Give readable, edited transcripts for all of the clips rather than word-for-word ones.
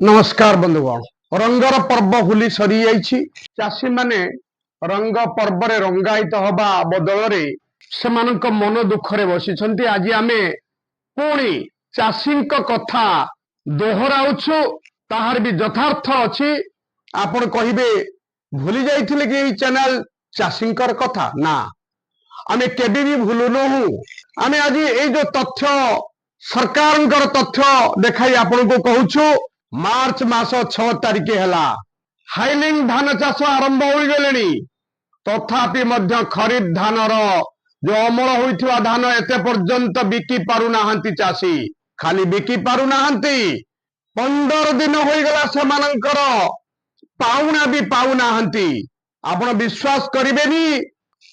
नमस्कार बंधुगण। रंगर पर्व होली सरी जाइछि। चाषी माने रंग पर्व रे रंगायित हवा बदल सेमानक मन दुखरे बसिछन्ति। आज आमे पुणी चाषीक कथा दोहराउछु, ताहार भी यथार्थ अछि। आपण कहिबे भूली जाइथिले कि चैनल चाषीकर कथा ना, आमे केबे भी भूलु नहु। आमे आज ए जो तथ्य सरकारंकर तथ्य देखाई आपण को कहूछु। मार्च मास 6 तारिख है हाइलिंग धान चाष आरंभ हो गले, तथापि मध्य खरीफ धान जो अमल होइथिवा धान एते पर्यंत बिकी पारु नाहंती। चाषी खाली बिकी पारु नाहंती, 15 दिन हो गला सेमानंकर पाउना भी पाउ नाहंती। आपण विश्वास करिबेनी,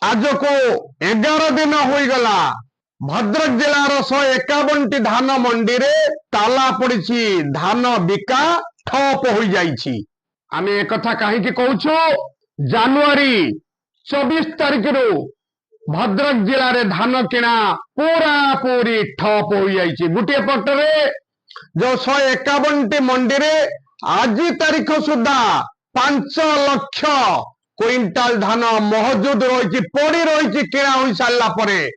आज को 11 दिन हो गला भद्रक जिलार 151 धान मंडी रे ताला पड़ी, धान बिका ठप हो जाइछि। आमे एक कथा कहीं कहूछु, जनवरी 24 तारिख रु भद्रक जिला रे धान किना पूरा पूरी ठप हो जाइछि। गुटे पटरे जो 151 मंडी रे आज तारीख सुधा 5 लाख क्विंटाल धान मौजूद रही पड़ी रही किना हो सारा परे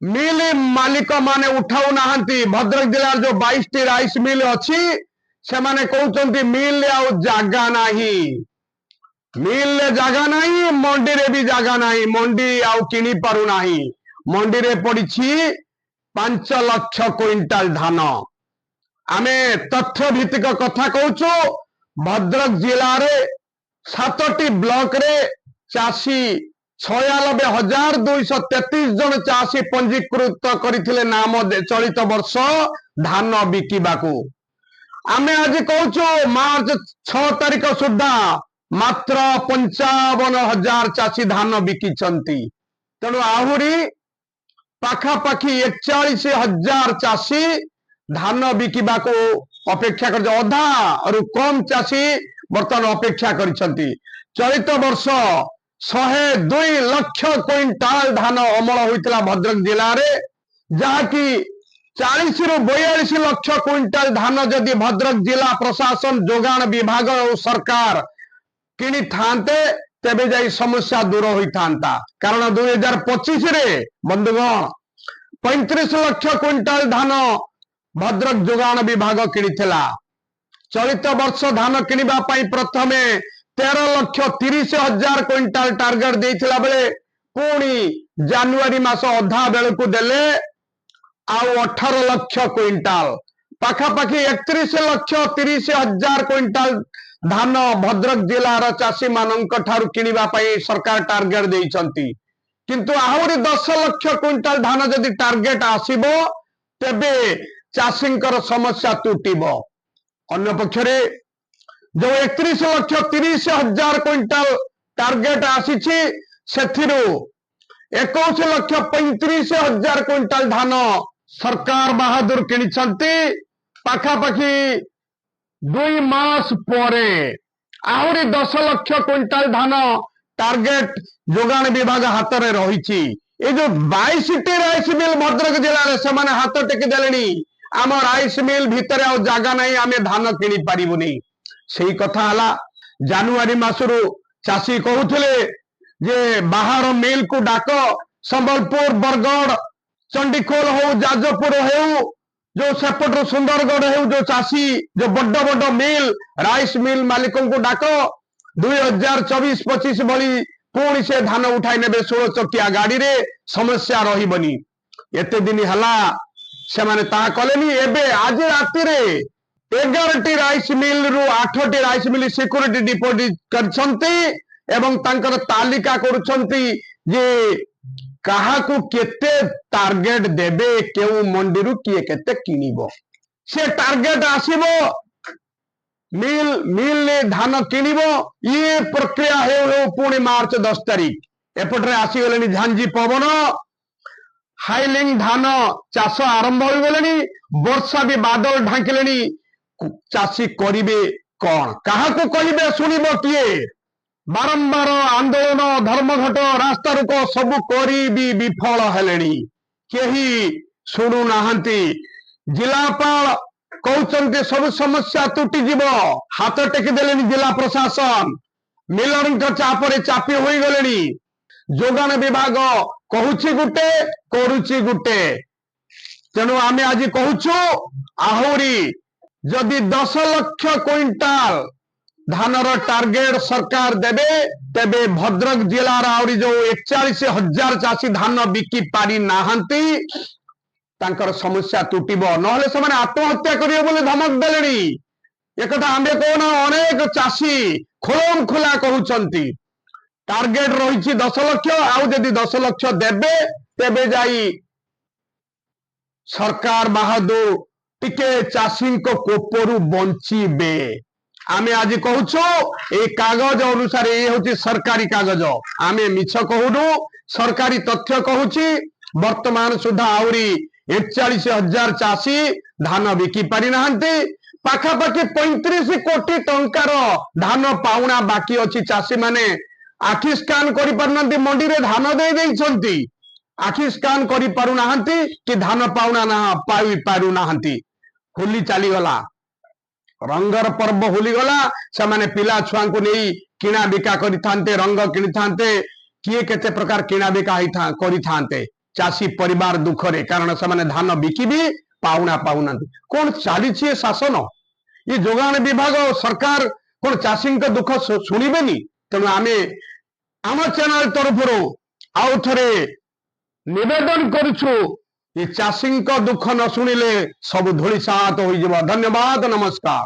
मिल मालिक माने उठाऊ नाहंती। भद्रक जिला जो 22 टी राइस मिल अच्छी से माने कहउचंती मिल आउ जागा नहीं, मिल जागा नहीं, मंडी रे भी जागा नहीं, मंडी आउ किनी पारु नहीं। मंडी रे पड़ी 5 लाख क्विंटाल धान। आमे तथ्य भित्तिक कथा कहउछु। भद्रक जिला रे 7टी ब्लॉक रे चाषी 96,233 जन चाषी पंजीकृत करथिले नाम चलित वर्ष धान बिकिबाकू। आमे आज कहूछु मार्च 6 तारिख सुधा मात्र 55,000 चाषी धान बिकिछंती। तेणु आहुरी पाखापाखी 41,000 चाषी धान बिकिबाकू अपेक्षा कर, अधा रु कम चाषी बर्तमान अपेक्षा करिछंती। चलित वर्ष 102 लाख क्विंटाल धान अमल होइतला भद्रक जिला रे, जहाँकि 40 रु 42 लाख क्विंटाल धान जदि भद्रक जिला प्रशासन, जोगाण विभाग और सरकार किनी थांते तेबे जाई समस्या दूर होई थांता। कारण 2025 रे बंधुगण 35 लाख क्विंटाल धान भद्रक जोगाण विभाग किनिथिला। चलित वर्ष धान किनिबा पई प्रथमे 13,30,000 क्विंटाल टार्गेट देइथिला बेले पुणी जनवरी मास अधा बेलकु देले आउ 18 लाख क्विंटाल, पाखापाखि 31,30,000 क्विंटाल धान भद्रक जिलार चाषी मानक ठारू किनिबा पई सरकार टार्गेट देइछंती। किंतु आहुरी 10 लाख क्विंटाल धान जदि टार्गेट आसीबो तेबे चाषींकर समस्या तुटिबो। अन्य पक्षरे जो 31,30,000 क्विंटाल टार्गेट आसीछि सेथिरु 21,35,000 क्विंटाल धान सरकार बहादुर किनिछंती। पाखापाखि 2 मास परे आहुरी 10 लाख क्विंटाल धान टार्गेट जोगाण विभाग हाथ में रही। ये जो 22 टी राइस मिल भद्रक जिले में से हाथ टेकी देलेनी, आम राइस मिल भितर आ जागा नहीं, आम धान किनी पारिबुनी। सही कथा हला जनवरी मासरु चाषी कहूथिले जे बाहर मिल को डाक, संबलपुर, बरगढ़, चंडीखोल हो, जाजपुर हो, जो सेपट सुंदरगढ़ हो, जो चाषी जो बड़ बड़ मिल राइस मिल मालिकों को डाक 2024-25 भली पुणी से धान उठाई नेबे 16 चकिया गाड़ी रे, समस्या रहिबनी। एते दिन हला से माने ता कलेनी। एबे आज राति रे 11 टी राइस मिल रु 8 टी राइस मिल सिक्योरिटी डिपोजिट करछंती एवं तांकर तालिका करूछंती जे काहाकू केते टार्गेट देबे, केउ मंडी रु किए केते किनिबो। से टार्गेट आसीबो, मिल ने धान किनिबो। ये प्रक्रिया हे पुणी मार्च 10 तारिख एपटरे आसी गलेनी झांझी पवन, हाइलिंग धान चाष आरंभ हो गलेनी। वर्षा भी बादल ढांकिलेनी। चाषी करिबे कौन, काहाकू कहिबे, सुनिबो किए? बारंबार आंदोलन, धर्मघट, रास्ता रुक सब करी भी विफल हेलेनी, केही सुनु नाहंती। जिलापाल कहते सब समस्या तुटी जीव हाथ टेकी देले जिला प्रशासन मिलर चापर चापी हो गले जोगान विभाग कहूची गुटे करुची गुटे तेणु आम आज कहूचु आहरी जदि 10 लाख क्विंटाल धानर टार्गेट सरकार देबे तेबे भद्रक जिलार आहरी जो 41,000 चाषी धान बिकी पारि नाहंती तांकर समस्या तुटिबो नहले से आत्महत्या करिवे बोली धमक देलेनी एक आमे कहना अनेक चाषी खोलम खोला कहउचंती टार्गेट रही 10 लाख आउ जदि 10 लाख देबे तेबे जाई सरकार बहादुर टिके चाषी कोपरू बंचीबे आमे आज कहूचु ए कागज अनुसार ये होची सरकारी कागज आमे मिछ कहूनु सरकारी तथ्य कहूची वर्तमान सुधा आउरी 41,000 चाषी धान बिकी पारि नाहंती पाखापाखि 35 कोटी टंकार धान पाउना बाकी अच्छी चाषी माने आखि स्कान करि पारनंती मंडी रे धान दे देइछंती आखि स्कान करि पारु नाहंती कि धान पाउना ना पाई पारु नाहंती होली चली गला रंगर पर्व होली गला से माने पिला छुआ को नहीं किना बिका करिथांते रंग किनिथांते किए केते प्रकार किना बिका हिथा करिथांते चाषी परिवार दुखरे कारण से माने धान बिकी भी पाउना पाउनांती कोन चाली छे शासन ये जोगान विभाग सरकार कोन चाषी का दुख सुनिबेनी तेणु आमे आम चैनल तरफ आउ थरे निवेदन करुछु ये चाषी दुख न शुणिले सब धूलिसात हो। धन्यवाद नमस्कार।